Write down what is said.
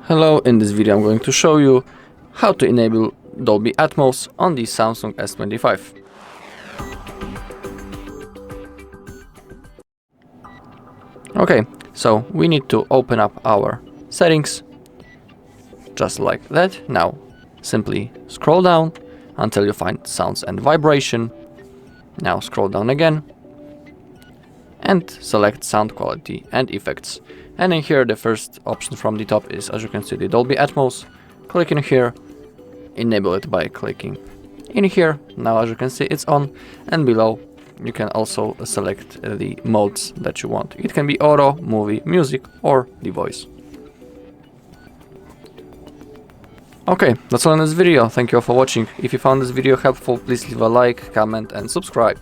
Hello, in this video I'm going to show you how to enable Dolby Atmos on the Samsung S25. Okay, so we need to open up our settings, just like that. Now simply scroll down until you find sounds and vibration. Now scroll down again and select sound quality and effects. And in here the first option from the top is, as you can see, the Dolby Atmos. Click in here, enable it by clicking in here. Now as you can see it's on, and below you can also select the modes that you want. It can be auto, movie, music or the voice. Okay, that's all in this video. Thank you all for watching. If you found this video helpful, please leave a like, comment and subscribe.